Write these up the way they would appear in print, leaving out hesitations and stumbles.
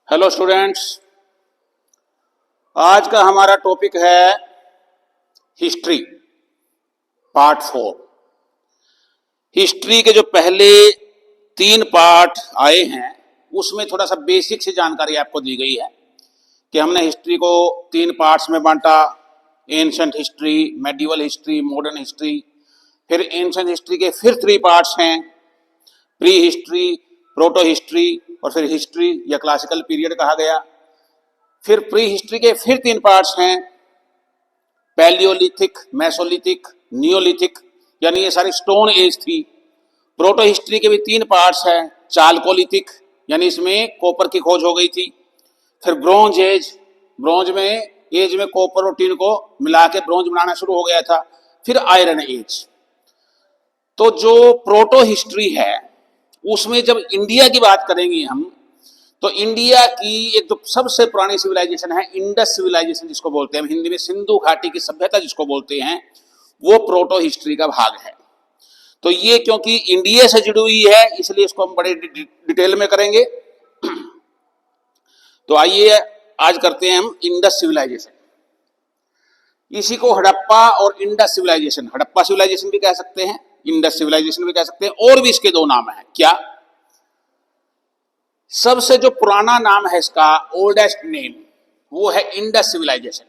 Hello students, आज का हमारा टॉपिक है हिस्ट्री पार्ट 4। हिस्ट्री के जो पहले 3 पार्ट आए हैं उसमें थोड़ा सा बेसिक सी जानकारी आपको दी गई है कि हमने हिस्ट्री को 3 पार्ट्स में बांटा। Ancient history, medieval history, modern history. फिर एंशंट हिस्ट्री के फिर 3 पार्ट्स हैं, प्री हिस्ट्री, प्रोटो हिस्ट्री और फिर हिस्ट्री या क्लासिकल पीरियड कहा गया। फिर प्री हिस्ट्री के फिर 3 पार्ट्स हैं, पैलियोलिथिक, मेसोलिथिक, नियोलिथिक, यानी ये सारी स्टोन एज थी। प्रोटो हिस्ट्री के भी 3 पार्ट्स हैं, चालकोलिथिक, यानी इसमें कॉपर की खोज हो गई थी। फिर ब्रोंज एज, ब्रोंज में एज में कॉपर और टिन को मिला के ब्रोंज बनाना शुरू हो गया था। फिर आयरन एज। तो जो प्रोटो हिस्ट्री है उसमें जब इंडिया की बात करेंगे हम, तो इंडिया की एक जो सबसे पुरानी सिविलाइजेशन है इंडस सिविलाइजेशन जिसको बोलते हैं, हम हिंदी में सिंधु घाटी की सभ्यता जिसको बोलते हैं, वो प्रोटो हिस्ट्री का भाग है। तो ये क्योंकि इंडिया से जुड़ी हुई है इसलिए इसको हम बड़े डिटेल में करेंगे। तो आइए आज करते हैं हम इंडस सिविलाइजेशन। इसी को हड़प्पा और इंडस सिविलाइजेशन, हड़प्पा सिविलाइजेशन भी कह सकते हैं, इंडस सिविलाइजेशन भी कह सकते हैं, और भी इसके 2 नाम हैं। क्या? सबसे जो पुराना नाम है इसका, ओल्डेस्ट नेम, वो है इंडस सिविलाइजेशन।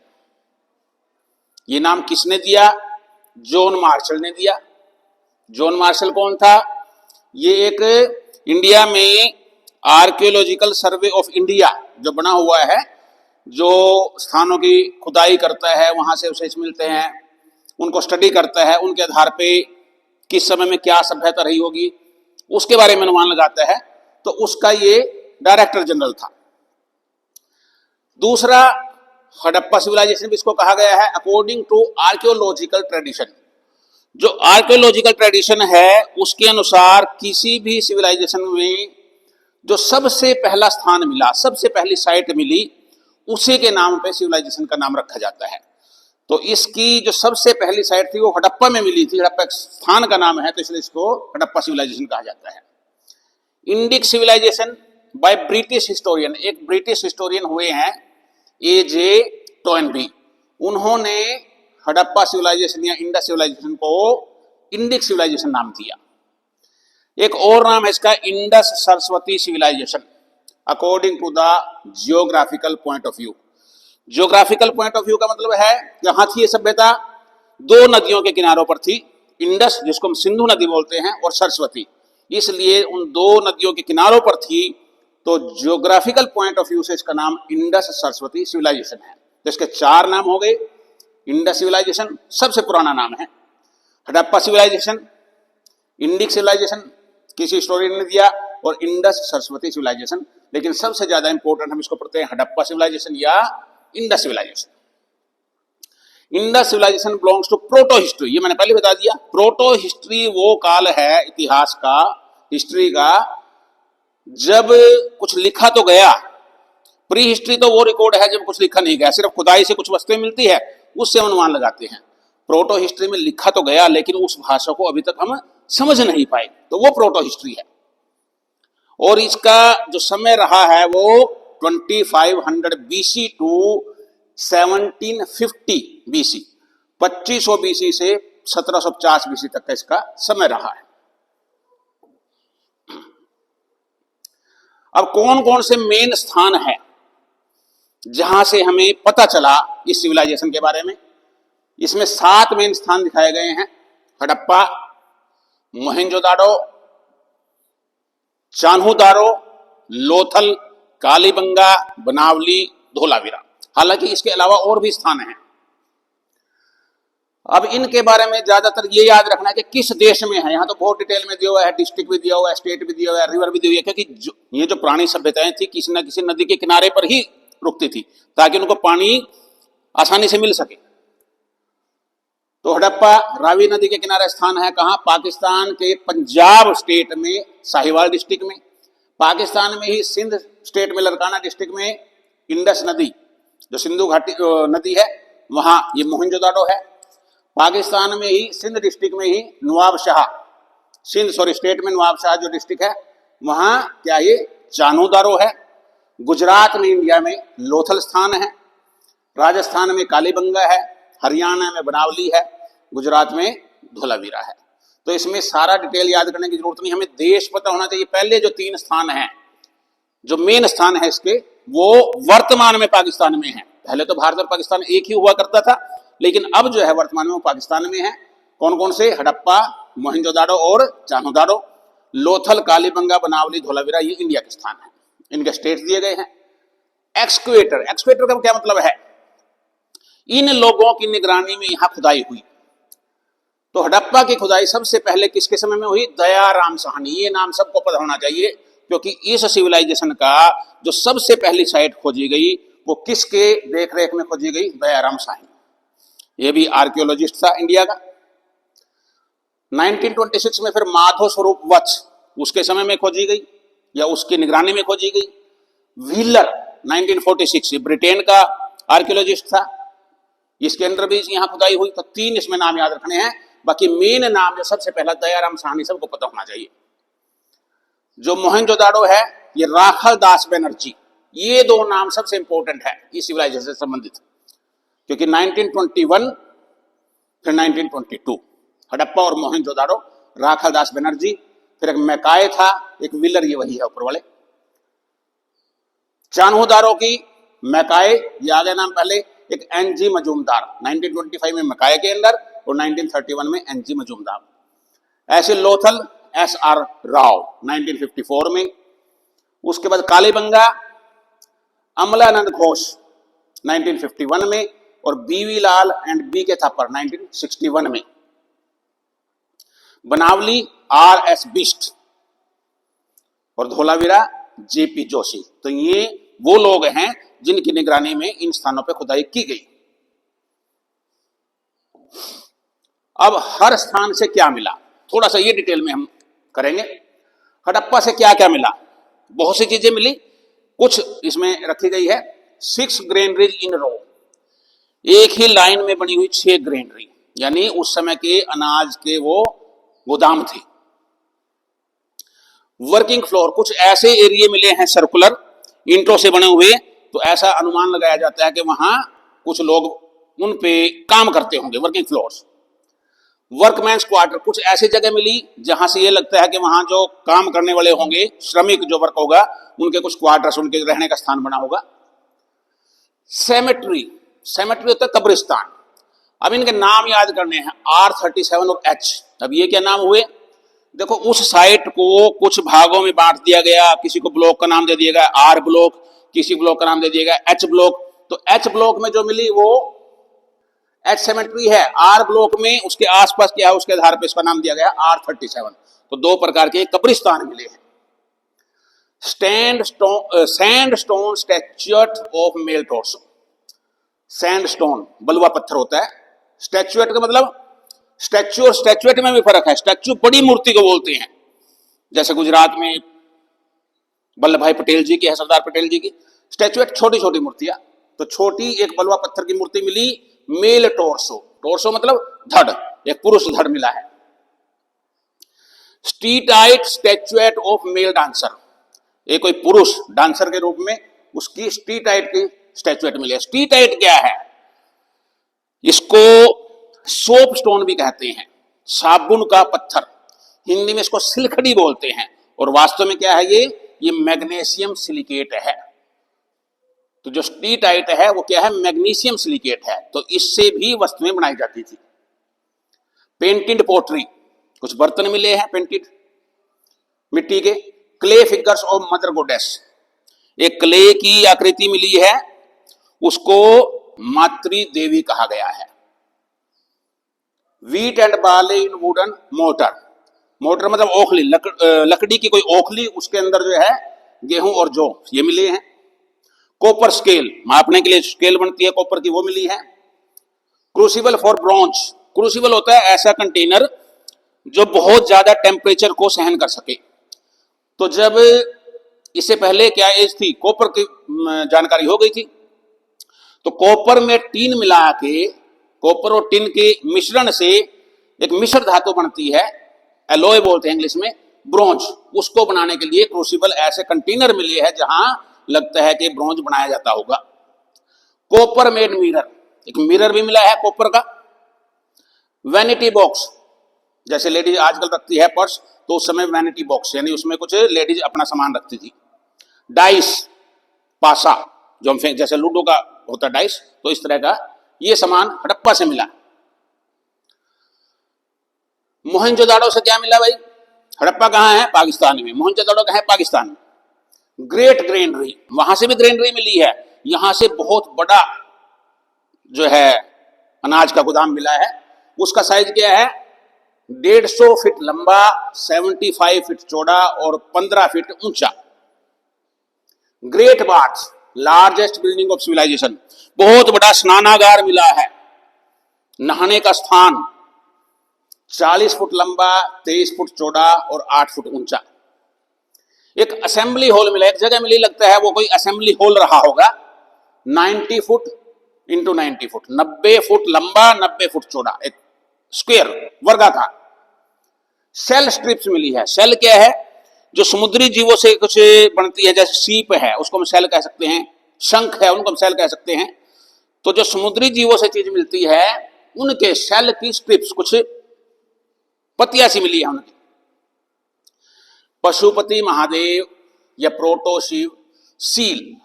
ये नाम किसने दिया? जॉन मार्शल ने दिया। जॉन मार्शल कौन था? ये एक इंडिया में आर्कियोलॉजिकल सर्वे ऑफ इंडिया जो बना हुआ है, जो स्थानों की खुदाई करता है, वहां से अवशेष मिलते हैं, उनको स्टडी करता है, उनके आधार पे किस समय में क्या सभ्यता रही होगी उसके बारे में अनुमान लगाता है। तो उसका ये डायरेक्टर जनरल था। दूसरा, हड़प्पा सिविलाइजेशन भी इसको कहा गया है अकॉर्डिंग टू आर्कियोलॉजिकल ट्रेडिशन। जो आर्कियोलॉजिकल ट्रेडिशन है उसके अनुसार किसी भी सिविलाइजेशन में जो सबसे पहला स्थान मिला, सबसे पहली साइट मिली, उसी के नाम पे सिविलाइजेशन का नाम रखा जाता है। तो इसकी जो सबसे पहली साइट थी वो हड़प्पा में मिली थी। हड़प्पा एक स्थान का नाम है, तो इसलिए इसको हड़प्पा सिविलाइजेशन कहा जाता है। Indic civilization by British historian, एक ब्रिटिश हिस्टोरियन हुए हैं ए.जे. टॉयनबी, उन्होंने हड़प्पा सिविलाइजेशन या इंडस सिविलाइजेशन को इंडिक सिविलाइजेशन नाम दिया। एक और नाम है इसका Indus Saraswati civilization, according to the geographical point of view. Geographical point of view का मतलब है जहां थी ये सभ्यता, 2 नदियों के किनारों पर थी, इंडस जिसको हम सिंधु नदी बोलते हैं और सरस्वती, इसलिए उन 2 नदियों के किनारों पर थी। तो जियोग्राफिकल पॉइंट ऑफ व्यू से इसका नाम इंडस सरस्वती सिविलाइजेशन है। तो इसके 4 नाम हो गए। इंडस सिविलाइजेशन सबसे पुराना नाम है, हड़प्पा सिविलाइजेशन, इंडिक सिविलाइजेशन किसी हिस्टोरियन ने दिया, और इंडस सरस्वती सिविलाइजेशन। लेकिन सबसे ज्यादा इंपॉर्टेंट हम इसको पढ़ते हैं हड़प्पा सिविलाइजेशन या Indus civilization. Indus civilization belongs to proto history, ये मैंने पहले बता दिया। प्रोटो हिस्ट्री वो काल है इतिहास का, हिस्ट्री का, जब कुछ लिखा तो गया। प्री हिस्ट्री तो वो रिकॉर्ड है जब कुछ लिखा नहीं गया, सिर्फ खुदाई से कुछ वस्तुएं मिलती है, उससे हम अनुमान लगाते हैं। प्रोटो हिस्ट्री में लिखा तो गया लेकिन उस भाषा को अभी तक हम समझ नहीं पाए, तो वो प्रोटो हिस्ट्री है। और इसका जो समय रहा है वो 2500 BC टू 1750 BC, 2500 BC से 1750 BC तक का इसका समय रहा है। अब कौन कौन से मेन स्थान है जहां से हमें पता चला इस सिविलाइजेशन के बारे में? इसमें 7 मेन स्थान दिखाए गए हैं, हड़प्पा, मोहेंजोदारो, चान्होदारो, लोथल, कालीबंगा, बनावली, धोलावीरा। हालांकि इसके अलावा और भी स्थान हैं। अब इनके बारे में ज्यादातर ये याद रखना है कि किस देश में है। यहां तो बहुत डिटेल में दिया हुआ है, डिस्ट्रिक्ट भी दिया हुआ है, स्टेट भी दिया हुआ है, रिवर भी दी हुई है, क्योंकि ये जो पुरानी सभ्यताएं थी किसी न किसी नदी के किनारे पर ही रुकती थी ताकि उनको पानी आसानी से मिल सके। तो हड़प्पा रावी नदी के किनारे स्थान है। कहां? पाकिस्तान के पंजाब स्टेट में साहिवाल डिस्ट्रिक्ट में, पाकिस्तान में ही सिंध स्टेट में लड़काना डिस्ट्रिक्ट में इंडस नदी जो सिंधु घाटी नदी है वहां ये मोहनजोदाड़ो है। पाकिस्तान में ही सिंध डिस्ट्रिक्ट में ही नवाबशाह, सिंध स्टेट में नवाबशाह जो डिस्ट्रिक्ट है वहां क्या ये चान्होदारो है। गुजरात में इंडिया में लोथल स्थान है, राजस्थान में कालीबंगा है, हरियाणा में बनावली है, गुजरात में धोलावीरा है। तो इसमें सारा डिटेल याद करने की जरूरत नहीं, हमें देश पता होना चाहिए। पहले जो 3 स्थान हैं, जो मेन स्थान है इसके, वो वर्तमान में पाकिस्तान में है। पहले तो भारत और पाकिस्तान एक ही हुआ करता था, लेकिन अब जो है वर्तमान में वो पाकिस्तान में है। कौन कौन से? हड़प्पा, मोहनजोदाड़ो और चान्होदाड़ो। लोथल, कालीबंगा, बनावली, धोलावीरा ये इंडिया के स्थान है। इनके स्टेट दिए गए हैं। एक्सक्वेटर, एक्सक्वेटर का क्या मतलब है? इन लोगों की निगरानी में यहां खुदाई हुई। तो हड़प्पा की खुदाई सबसे पहले किसके समय में हुई? दयाराम साहनी। ये नाम सबको पता होना चाहिए, क्योंकि इस सिविलाइजेशन का जो सबसे पहली साइट खोजी गई वो किसके देखरेख में खोजी गई? दयाराम साहनी। ये भी आर्कियोलॉजिस्ट था इंडिया का। 1926 में फिर माधो स्वरूप वत्स, उसके समय में खोजी गई या उसकी निगरानी में खोजी गई। व्हीलर 1946, ये ब्रिटेन का आर्कियोलॉजिस्ट था, इसके अंदर भी यहां खुदाई हुई। तो 3 इसमें नाम याद रखने हैं। बाकी मेन नाम जो सबसे पहला दयाराम साहनी, सबको पता होना चाहिए। जो मोहनजोदाड़ो है ये राखल दास बनर्जी। ये 2 नाम सबसे इंपॉर्टेंट है इस सिविलाइजेशन से संबंधित, क्योंकि 1921 फिर 1922 हड़प्पा और मोहनजोदाड़ो, राखल दास बनर्जी, फिर एक मैकाय था, एक व्हीलर, ये वही है ऊपर वाले। चान्होदारो की मैकाय, ये आ गया नाम पहले। एक एनजी मजूमदार 1925 में मैकाय के अंदर और 1931 में एनजी मजूमदार। ऐसे लोथल एसआर राव 1954 में। उसके बाद कालीबंगा अमलानंद घोष 1951 में और बीवी लाल एंड बी के थापर 1961 में। बनावली आर.एस. बिष्ट और धोलावीरा जेपी जोशी। तो ये वो लोग हैं जिनकी निगरानी में इन स्थानों पर खुदाई की गई। अब हर स्थान से क्या मिला, थोड़ा सा ये डिटेल में हम करेंगे। हड़प्पा से क्या क्या मिला? बहुत सी चीजें मिली, कुछ इसमें रखी गई है। 6 ग्रेनरीज इन रो, एक ही लाइन में बनी हुई 6 ग्रेनरी, यानी उस समय के अनाज के वो गोदाम थे। वर्किंग फ्लोर, कुछ ऐसे एरिया मिले हैं सर्कुलर ईंटों से बने हुए, तो ऐसा अनुमान लगाया जाता है कि वहां कुछ लोग उन पे काम करते होंगे, वर्किंग फ्लोर्स। वर्कमैन्स क्वार्टर, कुछ ऐसी जगह मिली जहां से ये लगता है कि वहां जो काम करने वाले होंगे, श्रमिक जो वर्क होगा, उनके कुछ क्वार्टर्स, उनके रहने का स्थान बना होगा। सेमेट्री, सेमेट्री होता है कब्रिस्तान। अब इनके नाम याद करने हैं, R37 और H। अब ये क्या नाम हुए? देखो, उस साइट को कुछ भागों में बांट दिया गया, किसी को ब्लॉक का नाम दे दिया गया R ब्लॉक, किसी ब्लॉक का नाम दे दिया गया H ब्लॉक। तो H ब्लॉक में जो मिली वो H सेमेट्री है। R ब्लॉक में उसके आसपास क्या है, उसके आधार पर इसका नाम दिया गया R37। तो 2 प्रकार के कब्रिस्तान मिले हैं। Sandstone statue of male torso. Sandstone बलुआ पत्थर होता है। स्टैच्यूट का मतलब, स्टैच्यू और स्टैच्यूट में भी फर्क है। स्टैच्यू बड़ी मूर्ति को बोलते हैं, जैसे गुजरात में वल्लभ भाई पटेल जी की है, सरदार पटेल जी की। स्टैच्यूट छोटी छोटी मूर्तियां। तो छोटी एक बलुआ पत्थर की मूर्ति मिली, मेल टोर्सो। टोर्सो मतलब धड़, एक पुरुष धड़ मिला है। Steatite statute of mail dancer, एक कोई पुरुष डांसर के रूप में उसकी स्टीटाइट की स्टैच्यूट मिली है। स्टीटाइट क्या है? इसको सोप स्टोन भी कहते हैं, साबुन का पत्थर। हिंदी में इसको सिलखड़ी बोलते हैं, और वास्तव में क्या है ये मैग्नीशियम सिलिकेट है। तो जो स्टीटाइट है वो क्या है? मैग्नीशियम सिलिकेट है। तो इससे भी वस्तुएं बनाई जाती थी। पेंटेड पोट्री, कुछ बर्तन मिले हैं पेंटेड मिट्टी के। क्ले फिगर्स ऑफ मदर गोडेस, एक क्ले की आकृति मिली है, उसको मातृ देवी कहा गया है। Wheat and barley in wooden motor, motor मतलब ओखली, लकड़ी की कोई ओखली, उसके अंदर जो है गेहूं और जौ, ये मिले हैं। कॉपर स्केल, मापने के लिए स्केल बनती है कॉपर की, वो मिली है। क्रूसिबल फॉर ब्रॉन्ज, क्रूसिबल होता है ऐसा कंटेनर जो बहुत ज्यादा टेम्परेचर को सहन कर सके। तो जब इससे पहले क्या एज थी, कॉपर की जानकारी हो गई थी, तो कॉपर में टीन मिला के, कॉपर और टिन के मिश्रण से एक मिश्र धातु बनती है, एलॉय बोलते हैं इंग्लिश में, ब्रोंज। उसको बनाने के लिए क्रूसिबल ऐसे कंटेनर मिले हैं जहां लगता है कि ब्रॉन्ज बनाया जाता होगा। कॉपर मेड मिरर, एक मिरर भी मिला है कॉपर का। वैनिटी बॉक्स, जैसे लेडीज आजकल रखती है पर्स, तो उस समय वैनिटी बॉक्स यानी उसमें कुछ लेडीज अपना सामान रखती थी। डाइस, पासा, जो हम जैसे लूडो का होता है डाइस, तो इस तरह का ये सामान हड़प्पा से मिला। मोहनजोदाड़ो से क्या मिला भाई? हड़प्पा कहाँ है? पाकिस्तान में। मोहनजोदाड़ो कहाँ है? पाकिस्तान में। ग्रेट ग्रेनरी, वहां से भी ग्रेनरी मिली है। यहां से बहुत बड़ा जो है अनाज का गोदाम मिला है। उसका साइज क्या है? 150 फीट लंबा, 75 फीट चौड़ा और 15 फीट ऊंचा। Great bath, largest building of civilization, बहुत बड़ा स्नानागार मिला है। नहाने का स्थान 40 फुट लंबा, 23 फुट चौड़ा और 8 फुट ऊंचा। एक असेंबली हॉल मिला, एक जगह मिली, लगता है वो कोई असेंबली हॉल रहा होगा। 90 फुट इंटू 90 फुट, 90 फुट लंबा, 90 फुट चौड़ा, एक स्क्वायर, वर्गाकार। सेल स्ट्रिप्स मिली है। सेल क्या है? जो समुद्री जीवों से कुछ बनती है, जैसे सीप है उसको हम सेल कह सकते हैं, शंख है उनको हम सेल कह सकते हैं। तो जो समुद्री जीवों से चीज मिलती है उनके सेल की स्ट्रिप्स, कुछ पतिया सी मिली है उनकी। पशुपति महादेव या प्रोटो शिव सील,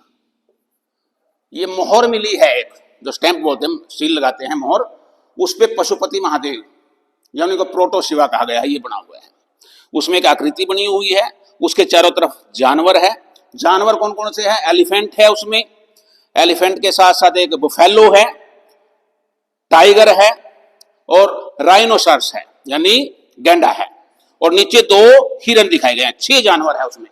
ये मोहर मिली है एक, जो स्टैंप बोलते हैं, सील लगाते हैं मोहर, उस पे पशुपति महादेव या उनको प्रोटो शिवा कहा गया है, ये बना हुआ है। उसमें एक आकृति बनी हुई है, उसके चारों तरफ जानवर है। जानवर कौन कौन से हैं? एलिफेंट है उसमें, एलिफेंट के साथ साथ एक बुफेलो है, टाइगर है और राइनोसर्स है यानी गैंडा है, और नीचे 2 हिरन दिखाए गए हैं। 6 जानवर है उसमें।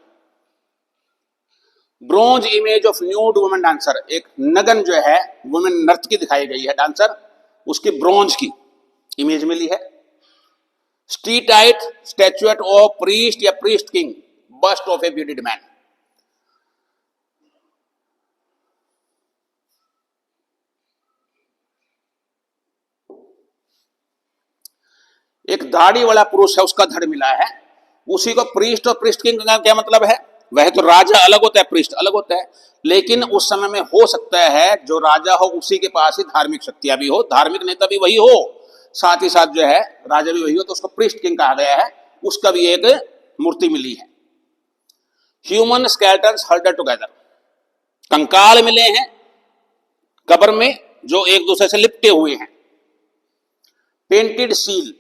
Bronze image of nude women dancer, एक नगन जो है वुमेन नर्तकी दिखाई गई है डांसर, उसकी ब्रोंज की इमेज मिली है। स्ट्रीटाइट स्टैचुएट ऑफ प्रीस्ट या priest king, bust of a bearded man. एक दाढ़ी वाला पुरुष है, उसका धड़ मिला है, उसी को प्रीस्ट और प्रीस्ट किंग का क्या मतलब है? वह तो राजा अलग होता है, प्रीस्ट अलग होता है, लेकिन उस समय में हो सकता है जो राजा हो उसी के पास ही धार्मिक शक्तियां भी हो, धार्मिक नेता भी वही हो, साथ ही साथ जो है राजा भी वही हो, तो उसको प्रीस्ट किंग कहा गया है। उसका भी एक मूर्ति मिली है। ह्यूमन स्केलेटन्स हर्डेड टुगेदर, कंकाल मिले हैं कब्र में जो एक दूसरे से लिपटे हुए हैं। पेंटेड सील,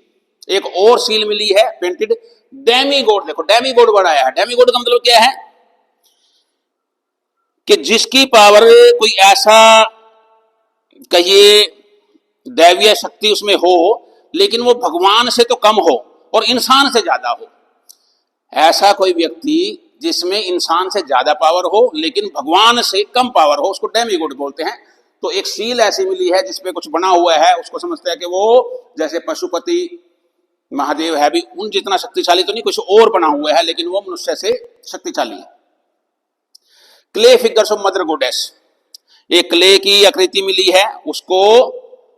एक और सील मिली है पेंटेड। डेमीगॉड, देखो डेमीगॉड वर्ड आया है। डेमीगॉड का मतलब क्या है? कि जिसकी पावर कोई ऐसा कहिए दैवीय शक्ति उसमें हो, लेकिन वो भगवान से तो कम हो और इंसान से ज्यादा हो। ऐसा कोई व्यक्ति जिसमें इंसान से ज्यादा पावर हो लेकिन भगवान से कम पावर हो, उसको डेमीगॉड बोलते हैं। तो एक सील ऐसी मिली है जिसपे कुछ बना हुआ है, उसको समझते हैं कि वो जैसे पशुपति महादेव है भी उन जितना शक्तिशाली तो नहीं, कुछ और बना हुआ है, लेकिन वो मनुष्य से शक्तिशाली है। क्ले फिगर्स ऑफ मदर गोडेस, एक क्ले की आकृति मिली है, उसको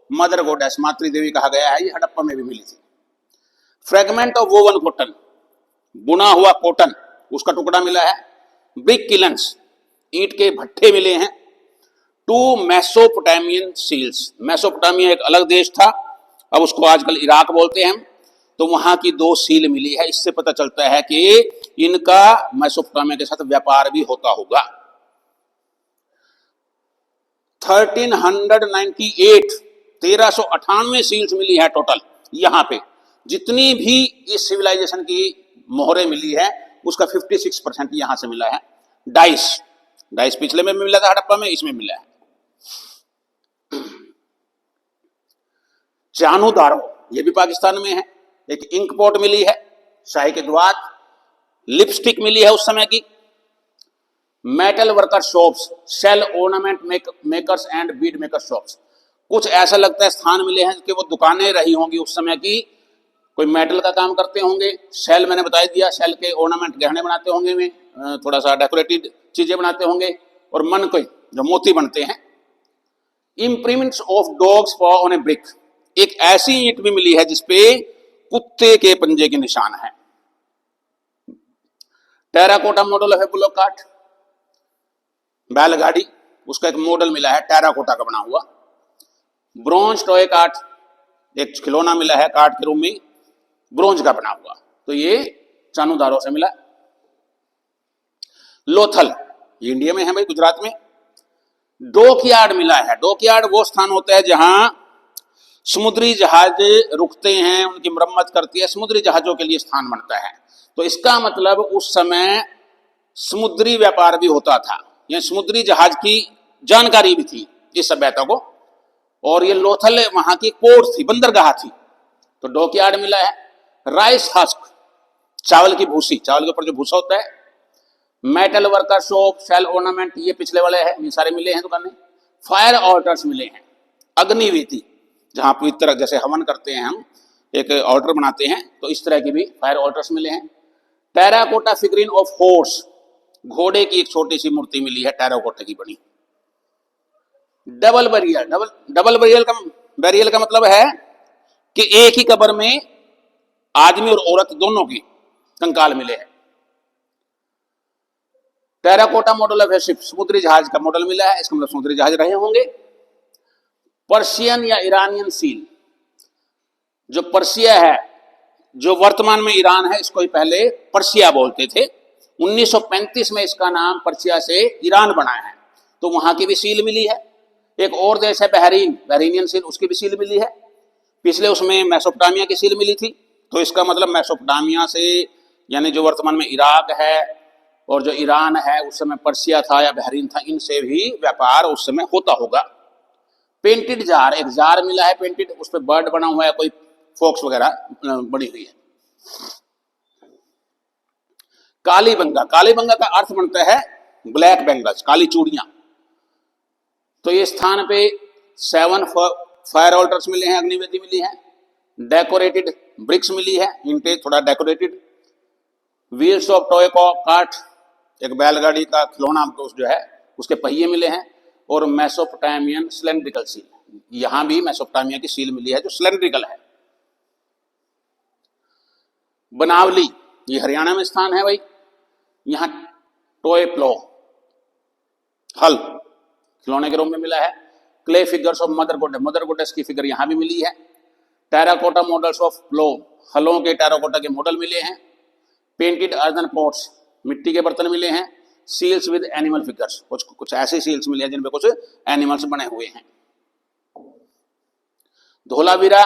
मदर गोडेस मातृदेवी कहा गया है। ये हड़प्पा में भी मिली थी। फ्रेगमेंट ऑफ वोवन कॉटन, बुना हुआ कॉटन, उसका टुकड़ा मिला है। ब्रिक किलन्स, ईंट के भट्ठे मिले हैं। 2 मेसोपोटामियन सील्स, मेसोपोटामिया एक अलग देश था, अब उसको आजकल इराक बोलते हैं, तो वहां की 2 सील मिली है। इससे पता चलता है कि इनका मेसोपोटामिया के साथ व्यापार भी होता होगा। 1398 सील्स मिली है टोटल। यहां पे जितनी भी इस सिविलाइजेशन की मोहरें मिली है उसका 56% यहां से मिला है। डाइस, डाइस पिछले में मिला था हड़प्पा में, इसमें मिला है। चानूदारो, ये भी पाकिस्तान में है। एक इंक पॉट मिली है, शाही के द्वार। लिपस्टिक मिली है उस समय की। Metal worker shops, shell ornament makers and bead maker shops, कुछ ऐसा लगता है स्थान मिले हैं कि वो दुकानें रही होंगी उस समय की, कोई मेटल का काम करते होंगे। सेल मैंने बता दिया, सेल के ऑर्नामेंट गहने बनाते होंगे, में थोड़ा सा डेकोरेटिव चीजें बनाते होंगे, और मन के जो मोती बनते हैं। Imprints of dogs for on A brick, एक ऐसी ईंट भी मिली है जिसपे कुत्ते के पंजे के निशान है। Terracotta model of a bullock cart, बैलगाड़ी, उसका एक मॉडल मिला है टेराकोटा का बना हुआ। ब्रोंज टॉय कार्ट, एक खिलौना मिला है कार्ट के रूप में ब्रोंज का बना हुआ, तो ये चानूदारों से मिला। लोथल, ये इंडिया में है भाई, गुजरात में। डॉकयार्ड मिला है। डॉकयार्ड वो स्थान होता है जहां समुद्री जहाज रुकते हैं, उनकी मरम्मत करती है, समुद्री जहाजों के लिए स्थान बनता है। तो इसका मतलब उस समय समुद्री व्यापार भी होता था, या समुद्री जहाज की जानकारी भी थी इस सभ्यता को, और ये लोथल वहां की पोर्ट थी, बंदरगाह थी। तो डॉकयार्ड मिला है। राइस हस्क, चावल की भूसी, चावल के ऊपर जो भूसा होता है। Metal worker shop, shell ornament, ये पिछले वाले हैं, ये सारे मिले हैं दुकानें। फायर ऑल्टर्स मिले हैं। अग्निवेदी, जहां पवित्र जैसे हवन करते हैं हम, एक ऑल्टर बनाते हैं, तो इस तरह की भी फायर ऑल्टर्स मिले हैं। टेराकोटा फिगरीन ऑफ हॉर्स, घोड़े की एक छोटी सी मूर्ति मिली है टेराकोटा की बनी। डबल बैरियल, डबल बैरियल का मतलब है कि एक ही कब्र में आदमी और औरत दोनों की कंकाल मिले हैं। टेराकोटा मॉडल ऑफ शिप, समुद्री जहाज का मॉडल मिला है, इसका मतलब समुद्री जहाज रहे होंगे। पर्शियन या ईरानियन सील, जो पर्सिया है, जो वर्तमान में ईरान है, इसको ही पहले पर्सिया बोलते थे। 1935 में इसका नाम पर्सिया से ईरान बना है, तो वहां की भी सील मिली है। एक और देश है बहरीन, बहरीनियन सील, उसकी भी सील मिली है। पिछले उसमें मेसोपोटामिया की सील मिली थी, तो इसका मतलब मेसोपोटामिया से, यानी जो वर्तमान में इराक है और जो ईरान है, उस समय पर्सिया था या बहरीन था, इनसे भी व्यापार उस समय होता होगा। पेंटेड जार, एक जार मिला है पेंटेड, उस पर बर्ड बना हुआ है, कोई फॉक्स वगैरह बनी हुई है। कालीबंगा, कालीबंगा का अर्थ बनता है ब्लैक बेंगल्स, काली चूड़ियां। तो ये स्थान पे 7 फायर ऑल्टर्स मिले हैं, अग्निवेदी मिली है। डेकोरेटेड ब्रिक्स मिली है, इनपे थोड़ा decorated. Wheels of toy cart, एक बैलगाड़ी का खिलौना जो है, उसके पहिए मिले हैं। और मेसोपोटामियन सिलेंड्रिकल सील, यहां भी मेसोपोटामिया की सील मिली है जो सिलेंड्रिकल है। बनावली, ये हरियाणा में स्थान है भाई। यहां टॉय प्लो, हल खिलौने के रूप में मिला है। Clay figures of mother गोडेस, mother गोडेस की फिगर यहां भी मिली है। टेराकोटा मॉडल्स ऑफ प्लो, हलों के टेराकोटा के मॉडल मिले हैं। पेंटेड अर्दन पॉट्स, मिट्टी के बर्तन मिले हैं। सील्स विद एनिमल फिगर्स, कुछ ऐसे सील्स मिले हैं जिनपे कुछ एनिमल्स बने हुए हैं। Dholavira,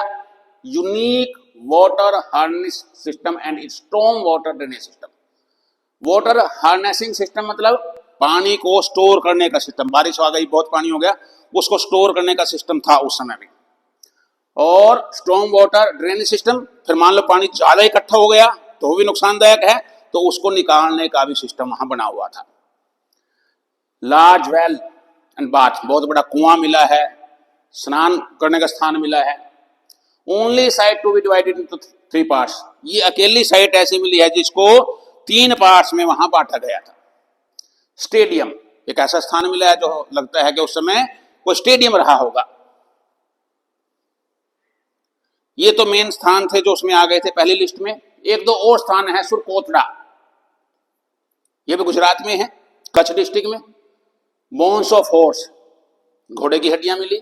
unique water harness system and strong water drainage system. Water harnessing system मतलब पानी को स्टोर करने का सिस्टम। बारिश आ गई, बहुत पानी हो गया, उसको स्टोर करने का सिस्टम था उस समय में। और स्ट्रॉन्ग वाटर ड्रेनेज सिस्टम, फिर मान लो पानी ज्यादा इकट्ठा हो गया तो वो भी नुकसानदायक है, तो उसको निकालने का भी सिस्टम वहां बना हुआ था। लार्ज वेल एंड बाथ, बहुत बड़ा कुआं मिला है, स्नान करने का स्थान मिला है। Only site to be divided into 3 parts, ये अकेली साइट ऐसी मिली है जिसको 3 पार्ट्स में वहां बांटा गया था। स्टेडियम, एक ऐसा स्थान मिला है जो लगता है कि उस समय कोई स्टेडियम रहा होगा। ये तो मेन स्थान थे जो उसमें आ गए थे पहली लिस्ट में। एक दो और स्थान है, सुरकोटड़ा, ये भी गुजरात में है, कच्छ डिस्ट्रिक्ट में। बोन्स ऑफ हॉर्स, घोड़े की हड्डियां मिली।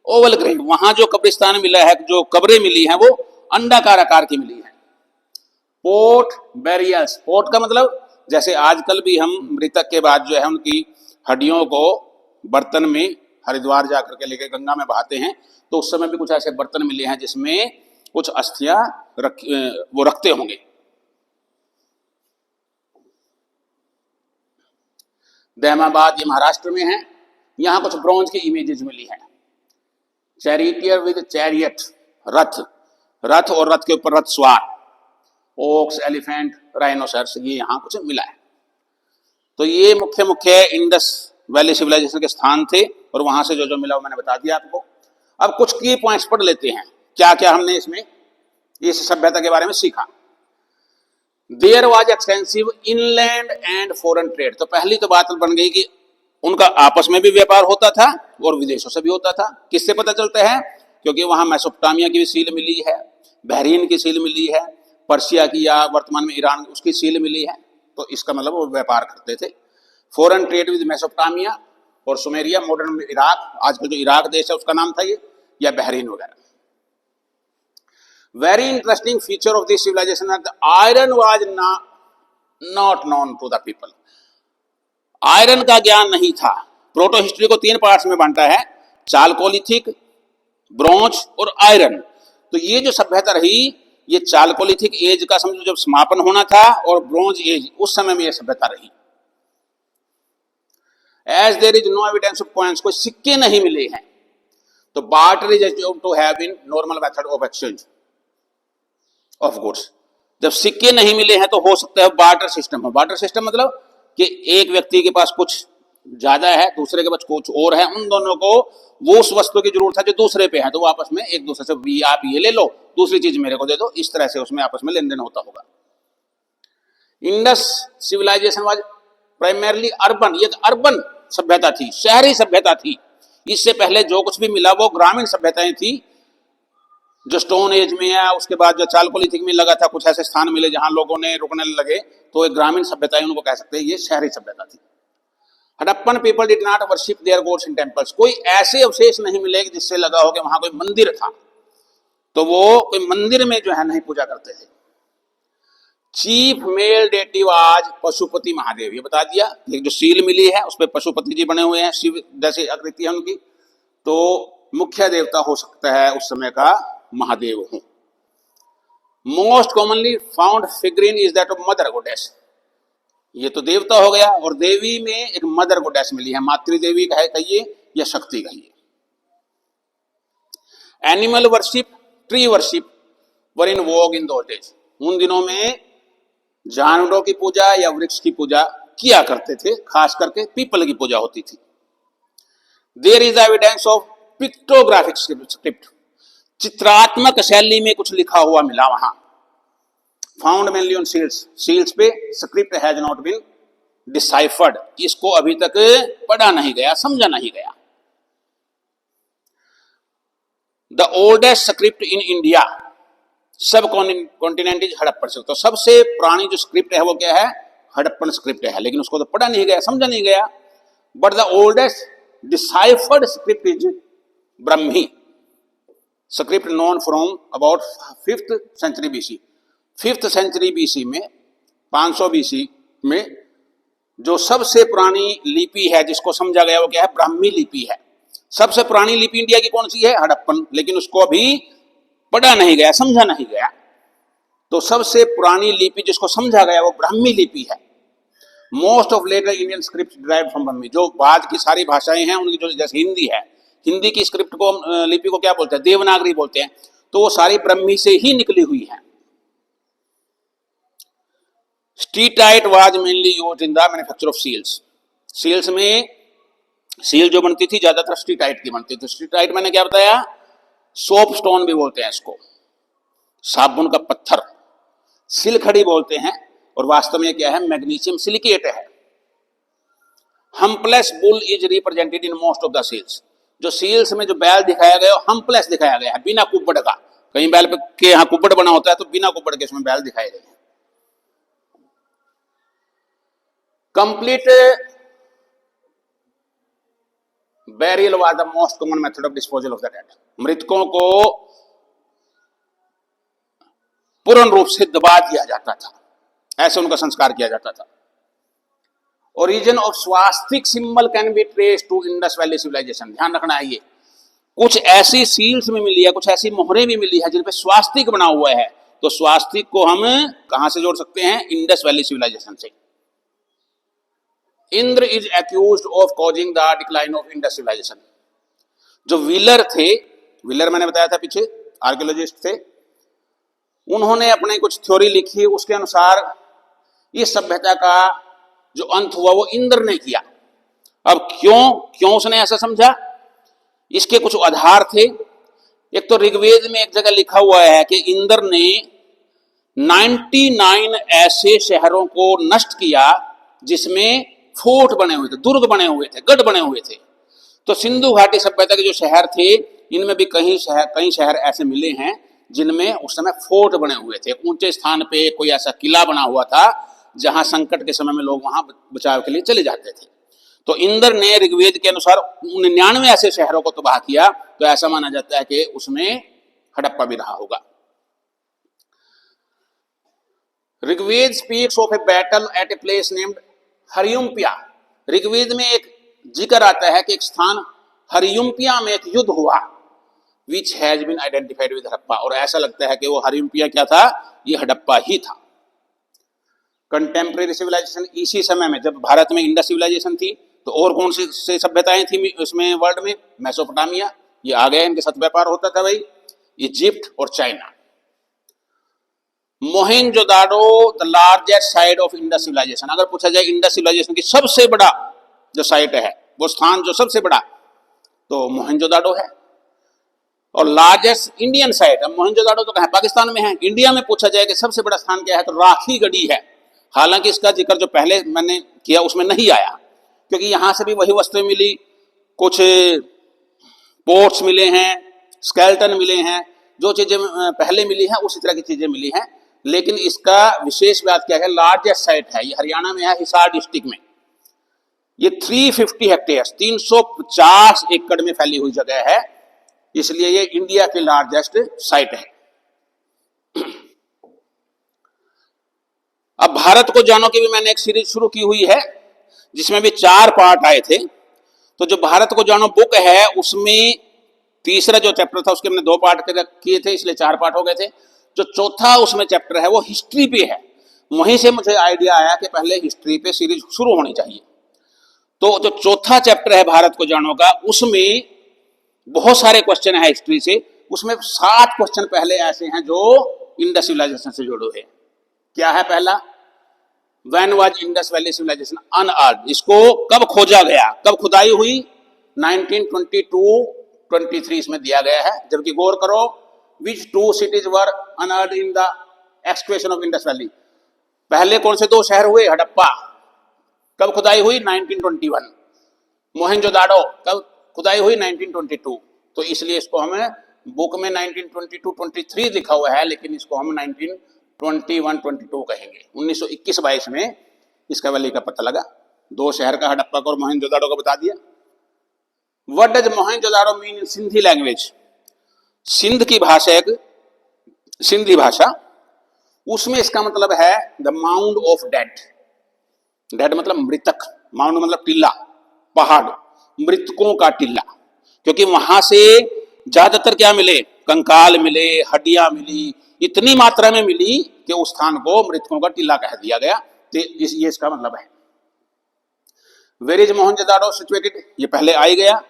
ओवल ग्रेव, वहां जो कब्रिस्तान मिला है, जो कब्रें मिली हैं, वो अंडाकार आकार की मिली है। पोर्ट बैरियल्स, पोर्ट का मतलब जैसे आजकल भी हम मृतक के बाद जो है उनकी हड्डियों को बर्तन में हरिद्वार जाकर के लेके गंगा में बहाते हैं, तो उस समय भी कुछ ऐसे बर्तन मिले हैं जिसमें कुछ अस्थियां वो रखते होंगे। दहमाबाद, ये महाराष्ट्र में है, यहां कुछ ब्रॉन्ज की इमेजेस मिली है। चैरिटियर विद चैरियट, रथ, रथ और रथ के ऊपर रथ सवार। ओक्स, एलिफेंट, राइनोसर्स, ये यहां कुछ मिला है। तो ये मुख्य मुख्य इंडस वैली सिविलाइजेशन के स्थान थे, और वहां से जो जो मिला वो मैंने बता दिया आपको। अब कुछ की पॉइंट्स पढ़ लेते हैं, क्या क्या हमने इसमें इस सभ्यता के बारे में सीखा। There was extensive inland and foreign trade, तो पहली तो बात बन गई कि उनका आपस में भी व्यापार होता था और विदेशों से भी होता था। किससे पता चलता है? क्योंकि वहां मेसोपोटामिया की भी सील मिली है, बहरीन की सील मिली है, पर्शिया की या वर्तमान में ईरान उसकी सील मिली है, तो इसका मतलब वो व्यापार करते थे। फॉरेन ट्रेड विद मेसोपोटामिया और सुमेरिया, मॉडर्न इराक, आजकल जो इराक देश है उसका नाम था ये, या बहरीन वगैरह। Very interesting feature of this civilization that iron was not known to the people. Iron का ज्ञान नहीं था। प्रोटो हिस्ट्री को 3 पार्ट्स में बांटा है, चालकोलिथिक, ब्रोंज और आयरन। तो ये जो सभ्यता रही, ये चालकोलिथिक एज का समझो जब समापन होना था, और ब्रोंज एज उस समय में यह सभ्यता रही। As there is no evidence of coins, कोई सिक्के नहीं मिले हैं, तो barter is assumed to have been normal method of exchange of goods। जब सिक्के नहीं मिले हैं तो हो सकता है बार्टर सिस्टम हो। बार्टर सिस्टम मतलब कि एक व्यक्ति के पास कुछ ज्यादा है, दूसरे के पास कुछ और है, उन दोनों को वो उस वस्तु की जरूरत है जो दूसरे पे है, तो वो आपस में एक दूसरे से आप ये ले लो, दूसरी चीज मेरे को दे दो, इस तरह से उसमें आपस में लेन देन होता होगा। Indus civilization was primarily urban, ये अर्बन सभ्यता थी, शहरी सभ्यता थी। इससे पहले जो कुछ भी मिला वो ग्रामीण सभ्यताएं थी, जो स्टोन एज में है, उसके बाद जो चालकोलिथिक में लगा था, कुछ ऐसे स्थान मिले जहां लोगों ने रुकने लगे, तो एक ग्रामीण सभ्यताएं उनको कह सकते हैं, ये शहरी सभ्यता थी। Harappan people did not worship their gods in temples, कोई ऐसे अवशेष नहीं मिले जिससे लगा हो कि वहां कोई मंदिर था, तो वो कोई मंदिर में जो है नहीं पूजा करते थे। चीफ मेल डेटी आज पशुपति महादेव, ये बता दिया। एक जो सील मिली है उस पर पशुपति जी बने हुए हैं, शिव जैसी आकृति है उनकी, तो मुख्य देवता हो सकता है उस समय का महादेव हूं। Most commonly found figurine is that of mother गोडेस, ये तो देवता हो गया, और देवी में एक मदर गोडेस मिली है, मातृदेवी कहिए या शक्ति कहिए। Animal worship, tree worship were in Vogue in those days, उन दिनों में जानवरों की पूजा या वृक्ष की पूजा किया करते थे, खास करके पीपल की पूजा होती थी। There is evidence of pictographic script, चित्रात्मक शैली में कुछ लिखा हुआ मिला वहां। Found mainly on seals, seals पे script has not been deciphered, इसको अभी तक पढ़ा नहीं गया, समझा नहीं गया। The oldest script in India subcontinent is Harappan script, तो सबसे पुरानी जो स्क्रिप्ट है वो क्या है, हड़प्पन स्क्रिप्ट है, लेकिन उसको तो पढ़ा नहीं गया, समझा नहीं गया। But the oldest deciphered script is Brahmi script, known from about 5th century BC. 5th century BC में, 500 बीसी में जो सबसे पुरानी लिपि है जिसको समझा गया वो क्या है, ब्राह्मी लिपि है। सबसे पुरानी लिपि इंडिया की कौन सी है, हड़प्पन, लेकिन उसको अभी पढ़ा नहीं गया, समझा नहीं गया। तो सबसे पुरानी लिपि जिसको समझा गया वो ब्राह्मी लिपि है। Most of later Indian script derived from Brahmi, जो बाद की सारी भाषाएं हैं उनकी, जो जैसे हिंदी है, हिंदी की स्क्रिप्ट को लिपि को क्या बोलते हैं, देवनागरी बोलते हैं, तो वो सारी ब्राह्मी से ही निकली हुई है। Steatite was mainly used in the manufacture of seals, seals में सील जो बनती थी ज्यादातर स्टीटाइट की बनती थी। स्टीटाइट मैंने क्या बताया, सोप स्टोन भी बोलते हैं इसको, साबुन का पत्थर, सिलखड़ी बोलते हैं, और वास्तव में क्या है, मैग्नीशियम सिलिकेट है। Humpless bull is represented in most of the seals, जो सील्स में जो बैल दिखाया गया हम्पलेस दिखाया गया है, बिना कुब्बड़ का। कहीं बैल पे के यहाँ कुब्बड़ बना होता है, तो बिना कुब्बड़ के इसमें बैल दिखाए गए हैं। Complete burial was the most common method of disposal of the dead, मृतकों को पूर्ण रूप से दबा दिया जाता था, ऐसे उनका संस्कार किया जाता था। Origin of swastika symbol can be traced to Indus valley civilization, ध्यान रखना है, ये कुछ ऐसी सील्स में मिली है, कुछ ऐसी मोहरें भी मिली है जिन पे स्वास्तिक बना हुआ है, तो स्वास्तिक को हम कहां से जोड़ सकते हैं, इंडस वैली सिविलाइजेशन से। Indra is accused of causing the decline of Indus civilization, जो व्हीलर थे, व्हीलर मैंने बताया था पीछे, आर्कियोलॉजिस्ट थे, उन्होंने अपने कुछ थ्योरी लिखी, उसके अनुसार इस सभ्यता का जो अंत हुआ वो इंद्र ने किया। अब क्यों उसने ऐसा समझा, इसके कुछ आधार थे। एक तो ऋग्वेद में एक जगह लिखा हुआ है कि इंद्र ने 99 ऐसे शहरों को नष्ट किया जिसमें फोर्ट बने हुए थे, दुर्ग बने हुए थे, गढ़ बने हुए थे। तो सिंधु घाटी सभ्यता के जो शहर थे, इनमें भी कई शहर ऐसे मिले हैं जिनमें उस समय फोर्ट बने हुए थे, ऊंचे स्थान पे कोई ऐसा किला बना हुआ था जहां संकट के समय में लोग वहां बचाव के लिए चले जाते थे। तो इंद्र ने ऋग्वेद के अनुसार 99 ऐसे शहरों को तबाह किया, तो ऐसा माना जाता है कि उसमें हड़प्पा भी रहा होगा। Rigveda speaks of a battle at a place named Hariyupiya. Rigveda में एक जिक्र आता है कि एक स्थान हरियुम्पिया में एक युद्ध हुआ, which has been identified with Harappa, और ऐसा लगता है कि वो हरियुम्पिया क्या था, ये हड़प्पा ही था। कंटेम्प्रेरी सिविलाइजेशन, इसी समय में जब भारत में इंडस सिविलाइजेशन थी, तो और कौन सी सभ्यताएं थी उसमें वर्ल्ड में, मेसोपोटामिया, ये आ गए, इनके साथ व्यापार होता था भाई, इजिप्ट और China. Mohenjodaro the largest site of Indus civilization, अगर पूछा जाए इंडस सिविलाइजेशन की सबसे बड़ा जो साइट है, वो स्थान जो सबसे बड़ा, तो मोहेंजोदाड़ो है। और लार्जेस्ट इंडियन साइट, अब मोहेंजोदाड़ो तो कहाँ, पाकिस्तान में है। इंडिया में पूछा जाए कि सबसे बड़ा स्थान क्या है, तो राखी गढ़ी है। हालांकि इसका जिक्र जो पहले मैंने किया उसमें नहीं आया, क्योंकि यहां से भी वही वस्तुएं मिली, कुछ पोर्ट्स मिले हैं, स्केल्टन मिले हैं, जो चीजें पहले मिली हैं उसी तरह की चीजें मिली हैं। लेकिन इसका विशेष बात क्या है, लार्जेस्ट साइट है, ये हरियाणा में है, हिसार डिस्ट्रिक्ट में। ये 350 हेक्टेयर 350 एकड़ में फैली हुई जगह है, इसलिए ये इंडिया की लार्जेस्ट साइट है। अब भारत को जानो की भी मैंने एक सीरीज शुरू की हुई है, जिसमें भी 4 पार्ट आए थे। तो जो भारत को जानो बुक है, उसमें तीसरा जो चैप्टर था उसके हमने 2 पार्ट किए थे, इसलिए 4 पार्ट हो गए थे। जो चौथा उसमें चैप्टर है वो हिस्ट्री पे है। वहीं से मुझे आइडिया आया कि पहले हिस्ट्री पे सीरीज शुरू होनी चाहिए। तो जो चौथा चैप्टर है भारत को जानो का, उसमें बहुत सारे क्वेश्चन है हिस्ट्री से। उसमें 7 क्वेश्चन पहले ऐसे हैं जो इंडस सिविलाइजेशन से जुड़े हुए हैं। क्या है पहला, when was Indus valley civilization unearth, इसको कब खोजा गया, कब खुदाई हुई, 1922-23 इसमें दिया गया है। जबकि गौर करो, विच 2 cities were unearth in the excavation of Indus valley, पहले कौन से 2 शहर हुए, हड़प्पा कब खुदाई हुई, 1921, मोहनजोदाड़ो कब खुदाई हुई, 1922। तो इसलिए इसको हमें बुक में 1922-23 लिखा हुआ है, लेकिन इसको हम 1921-22 कहेंगे। 1921-22 में इसका वैली का पता लगा। 2 शहर का, हड़प्पा का और मोहनजोदाड़ो का बता दिया। What does Mohenjodaro mean in Sindhi language, Sindh की भाषा, एक सिंधी भाषा, उसमें इसका मतलब है the mound of dead. Dead मतलब मृतक, माउंड मतलब टीला, पहाड़, मृतकों का टीला। क्योंकि वहां से ज्यादातर क्या मिले, कंकाल मिले, हड्डियां मिली, इतनी मात्रा में मिली कि उस स्थान को मृतकों का टीला कह दिया गया। तो ये इसका मतलब है। वेयर इज मोहनजोदाड़ो सिचुएटेड, ये पहले आई गया,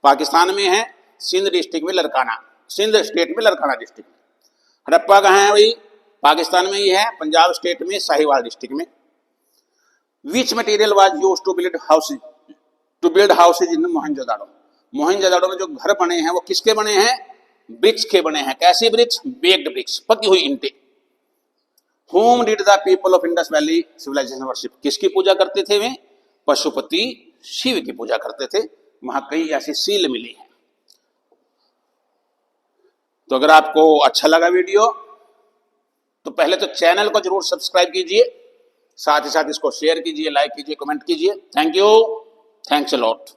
पाकिस्तान में है, सिंध डिस्ट्रिक्ट में, लड़काना, सिंध स्टेट में, लड़काना डिस्ट्रिक्ट में। हड़प्पा कहाँ है भाई, पाकिस्तान में ही है, पंजाब स्टेट में, साहिवाल डिस्ट्रिक्ट में। Which material was used to build houses in Mohenjodaro, Mohenjodaro में जो घर बने हैं वो किसके बने हैं, ब्रिक्स के बने हैं। कैसे ब्रिक्स, बेक्ड ब्रिक्स, पकी हुई ईंटें। Whom did the people of Indus Valley civilization worship, किसकी पूजा करते थे वे, पशुपति शिव की पूजा करते थे। वहां कई ऐसी सील मिली है। तो अगर आपको अच्छा लगा वीडियो, तो पहले तो चैनल को जरूर सब्सक्राइब कीजिए, साथ ही साथ इसको शेयर कीजिए, लाइक कीजिए, कमेंट कीजिए। Thank you, thanks a lot.